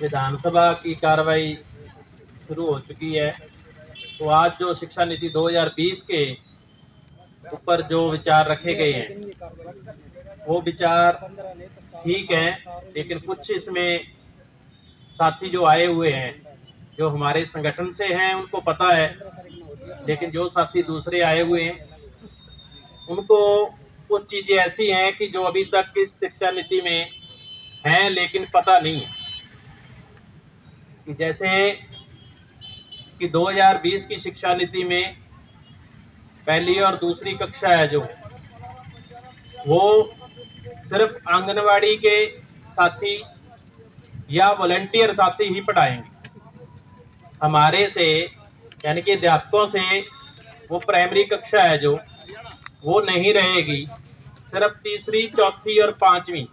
विधानसभा की कार्रवाई शुरू हो चुकी है। तो आज जो शिक्षा नीति 2020 के ऊपर जो विचार रखे गए हैं वो विचार ठीक हैं, लेकिन कुछ इसमें साथी जो आए हुए हैं जो हमारे संगठन से हैं उनको पता है, लेकिन जो साथी दूसरे आए हुए हैं उनको कुछ चीजें ऐसी हैं कि जो अभी तक इस शिक्षा नीति में हैं लेकिन पता नहीं है। कि जैसे कि 2020 की शिक्षा नीति में पहली और दूसरी कक्षा है जो वो सिर्फ आंगनवाड़ी के साथी या वॉलंटियर साथी ही पढ़ाएंगे। हमारे से यानी कि अध्यापकों से वो प्राइमरी कक्षा है जो वो नहीं रहेगी, सिर्फ तीसरी, चौथी और पांचवी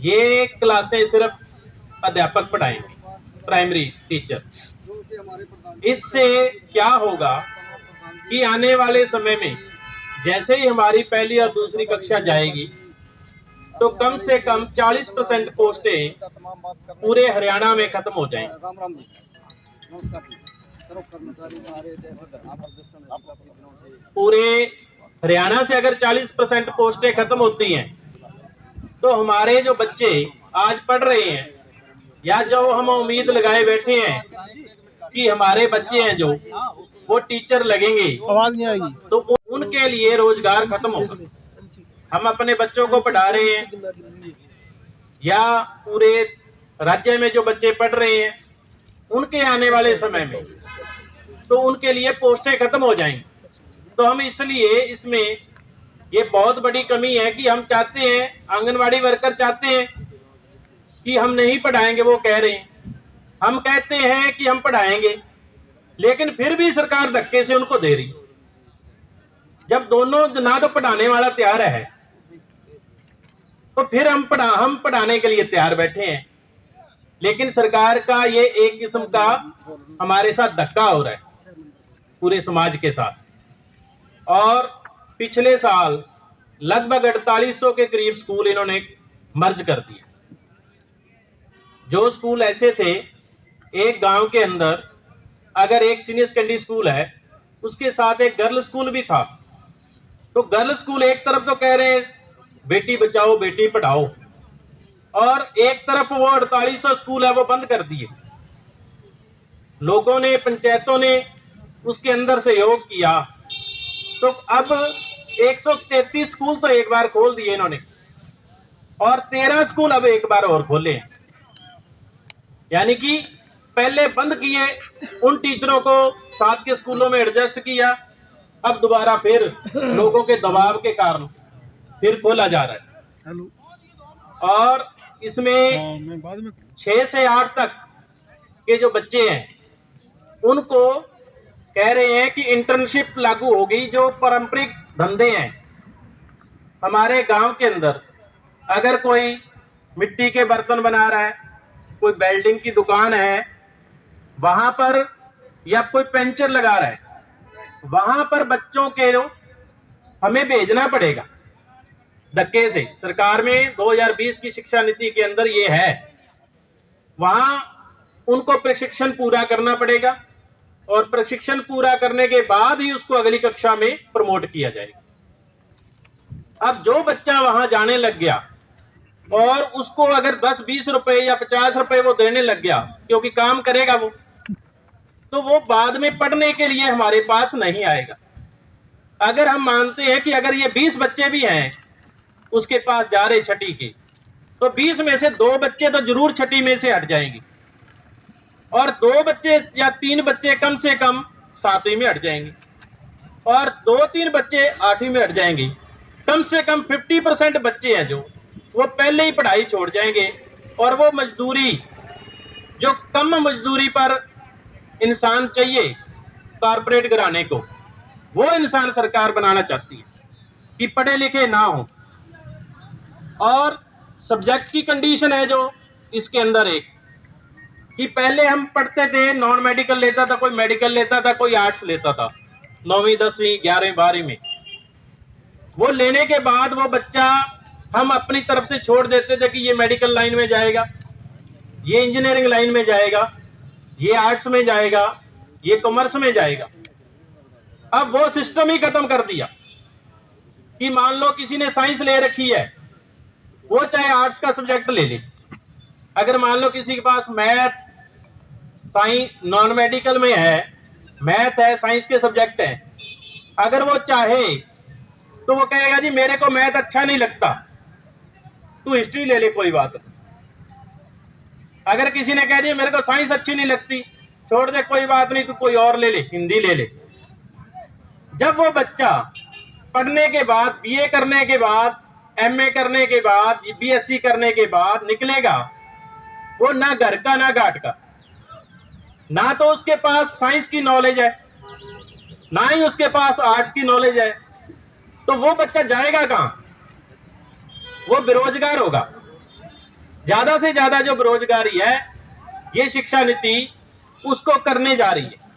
ये क्लासें सिर्फ अध्यापक पढ़ाएंगे, प्राइमरी टीचर। इससे क्या होगा कि आने वाले समय में जैसे ही हमारी पहली और दूसरी कक्षा जाएगी तो कम से कम 40% पोस्टें पूरे हरियाणा में खत्म हो जाएंगी। पूरे हरियाणा से अगर 40% पोस्टें खत्म होती हैं तो हमारे जो बच्चे आज पढ़ रहे हैं या जो हम उम्मीद लगाए बैठे हैं कि हमारे बच्चे हैं जो वो टीचर लगेंगे, आवाज नहीं आएगी, तो उनके लिए रोजगार खत्म होगा। हम अपने बच्चों को पढ़ा रहे हैं या पूरे राज्य में जो बच्चे पढ़ रहे हैं उनके आने वाले समय में तो उनके लिए पोस्टें खत्म हो जाएंगी। तो हम इसलिए इसमें ये बहुत बड़ी कमी है कि हम चाहते हैं, आंगनवाड़ी वर्कर चाहते हैं कि हम नहीं पढ़ाएंगे, वो कह रहे हैं। हम कहते हैं कि हम पढ़ाएंगे, लेकिन फिर भी सरकार धक्के से उनको दे रही। जब दोनों ना तो पढ़ाने वाला तैयार है तो फिर हम पढ़ाने के लिए तैयार बैठे हैं, लेकिन सरकार का ये एक किस्म का हमारे साथ धक्का हो रहा है पूरे समाज के साथ। और पिछले साल लगभग 4800 के करीब स्कूल इन्होंने मर्ज कर दिए। जो स्कूल ऐसे थे, एक गांव के अंदर अगर एक सीनियर सेकेंडरी स्कूल है उसके साथ एक गर्ल स्कूल भी था, तो गर्ल स्कूल एक तरफ तो कह रहे हैं बेटी बचाओ बेटी पढ़ाओ, और एक तरफ वो 4800 स्कूल है वो बंद कर दिए। लोगों ने, पंचायतों ने उसके अंदर सहयोग किया, तो अब 133 स्कूल तो एक बार खोल दिए इन्होंने और 13 स्कूल अब एक बार और खोले। यानी कि पहले बंद किए, उन टीचरों को साथ के स्कूलों में एडजस्ट किया, अब दोबारा फिर लोगों के दबाव के कारण फिर खोला जा रहा है। और इसमें 6 से 8 तक के जो बच्चे हैं उनको कह रहे हैं कि इंटर्नशिप लागू होगी। जो पारंपरिक धंधे हैं हमारे गांव के अंदर, अगर कोई मिट्टी के बर्तन बना रहा है, कोई वेल्डिंग की दुकान है वहां पर, या कोई पंचर लगा रहा है, वहां पर बच्चों के हमें भेजना पड़ेगा धक्के से। सरकार में 2020 की शिक्षा नीति के अंदर ये है, वहां उनको प्रशिक्षण पूरा करना पड़ेगा और प्रशिक्षण पूरा करने के बाद ही उसको अगली कक्षा में प्रमोट किया जाएगा। अब जो बच्चा वहां जाने लग गया और उसको अगर 10-20 रुपए या 50 रुपए वो देने लग गया, क्योंकि काम करेगा वो, तो वो बाद में पढ़ने के लिए हमारे पास नहीं आएगा। अगर हम मानते हैं कि अगर ये 20 बच्चे भी हैं उसके पास जा रहे छठी के, तो 20 में से 2 बच्चे तो जरूर छठी में से हट जाएंगे और 2 बच्चे या 3 बच्चे कम से कम 7वीं में हट जाएंगे और 2-3 बच्चे 8वीं में हट जाएंगे। कम से कम 50% बच्चे हैं जो वो पहले ही पढ़ाई छोड़ जाएंगे और वो मजदूरी, जो कम मजदूरी पर इंसान चाहिए कारपोरेट घराने को, वो इंसान सरकार बनाना चाहती है कि पढ़े लिखे ना हो। और सब्जेक्ट की कंडीशन है जो इसके अंदर एक कि पहले हम पढ़ते थे, नॉन मेडिकल लेता था, कोई मेडिकल लेता था, कोई आर्ट्स लेता था 9वीं 10वीं 11वीं 12वीं में। वो लेने के बाद वो बच्चा हम अपनी तरफ से छोड़ देते थे कि ये मेडिकल लाइन में जाएगा, ये इंजीनियरिंग लाइन में जाएगा, ये आर्ट्स में जाएगा, ये कॉमर्स में जाएगा। अब वो सिस्टम ही खत्म कर दिया कि मान लो किसी ने साइंस ले रखी है, वो चाहे आर्ट्स का सब्जेक्ट ले ले। अगर मान लो किसी के पास मैथ, साइंस, नॉन मेडिकल में है, मैथ है, साइंस के सब्जेक्ट हैं, अगर वो चाहे तो वो कहेगा जी मेरे को मैथ अच्छा नहीं लगता, तू हिस्ट्री ले ले, कोई बात नहीं। अगर किसी ने कह दिया मेरे को साइंस अच्छी नहीं लगती, छोड़ दे, कोई बात नहीं, तू कोई और ले ले, हिंदी ले ले। जब वो बच्चा पढ़ने के बाद, बीए करने के बाद, एमए करने के बाद, बीएससी करने के बाद निकलेगा, वो ना घर का ना घाट का, ना तो उसके पास साइंस की नॉलेज है, ना ही उसके पास आर्ट्स की नॉलेज है, तो वो बच्चा जाएगा कहां? वो बेरोजगार होगा। ज्यादा से ज्यादा जो बेरोजगारी है, ये शिक्षा नीति उसको करने जा रही है।